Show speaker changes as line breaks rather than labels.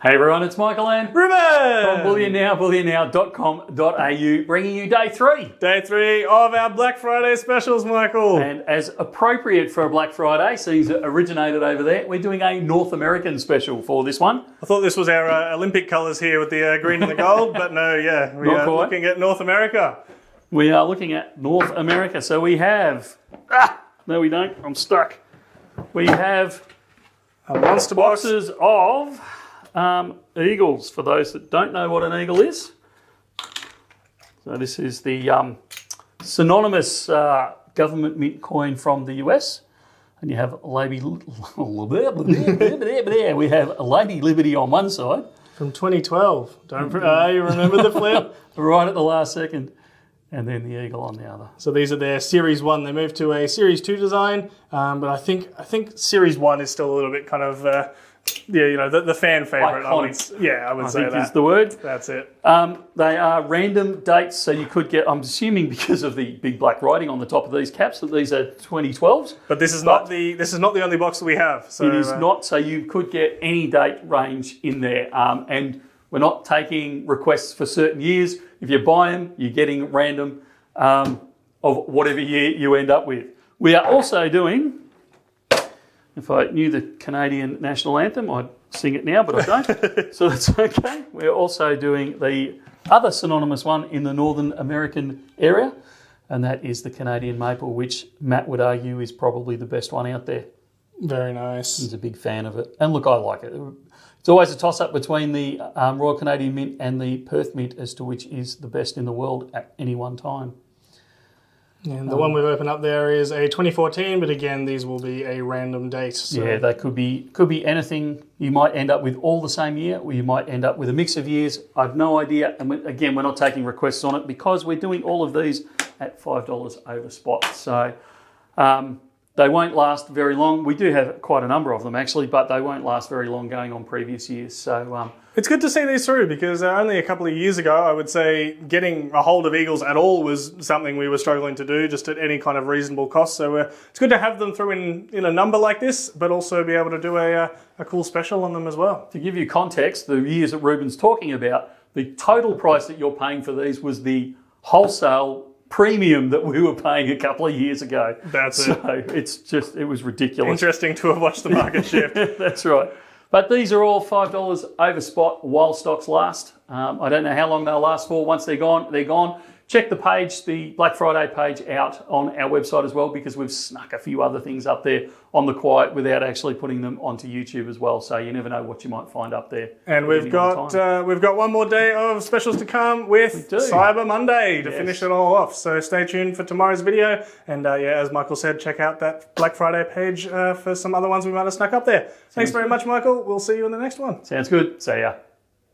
Hey everyone, it's Michael and
Reuben!
From Bullion Now, bullionnow.com.au, bringing you day three.
Day three of our Black Friday specials, Michael.
And as appropriate for a Black Friday, since it originated over there, we're doing a North American special for this one.
I thought this was our Olympic colours here with the green and the gold, but no, yeah, we are looking at North America.
We are looking at North America. So we have, no we don't, I'm stuck. We have
A monster
boxes of eagles, for those that don't know what an eagle is. So this is the synonymous government mint coin from the US. And you have we have a Lady Liberty on one side.
From 2012. Don't you remember the flip?
Right at the last second. And then the eagle on the other.
So these are their Series 1. They moved to a Series 2 design, but I think Series 1 is still a little bit kind of, the fan favourite. I would say that
is the word.
That's it.
They are random dates, so you could get, I'm assuming because of the big black writing on the top of these caps, that these are 2012s.
But this is not the only box that we have. So
it is not, so you could get any date range in there. And we're not taking requests for certain years. If you buy them, you're getting random of whatever year you end up with. We are also doing, if I knew the Canadian national anthem, I'd sing it now, but I don't. So that's okay. We're also doing the other synonymous one in the Northern American area, and that is the Canadian maple, which Matt would argue is probably the best one out there.
Very nice.
He's a big fan of it. And look, I like it. It's always a toss-up between the Royal Canadian Mint and the Perth Mint as to which is the best in the world at any one time.
And the one we've opened up there is a 2014, but again, these will be a random date. So.
Yeah, they could be anything. You might end up with all the same year, or you might end up with a mix of years. I've no idea. And again, we're not taking requests on it because we're doing all of these at $5 over spot. So they won't last very long. We do have quite a number of them actually, but they won't last very long going on previous years. So
it's good to see these through because only a couple of years ago, I would say getting a hold of eagles at all was something we were struggling to do just at any kind of reasonable cost. So it's good to have them through in a number like this, but also be able to do a cool special on them as well.
To give you context, the years that Reuben's talking about, the total price that you're paying for these was the wholesale premium that we were paying a couple of years ago.
That's
it. So it was ridiculous.
Interesting to have watched the market shift.
That's right. But these are all $5 over spot while stocks last. I don't know how long they'll last for. Once they're gone, they're gone. Check the page, the Black Friday page out on our website as well, because we've snuck a few other things up there on the quiet without actually putting them onto YouTube as well. So you never know what you might find up there.
And we've got one more day of specials to come with Cyber Monday to finish it all off. So stay tuned for tomorrow's video. And as Michael said, check out that Black Friday page for some other ones we might have snuck up there. Thanks very much, Michael. We'll see you in the next one.
Sounds good. See ya.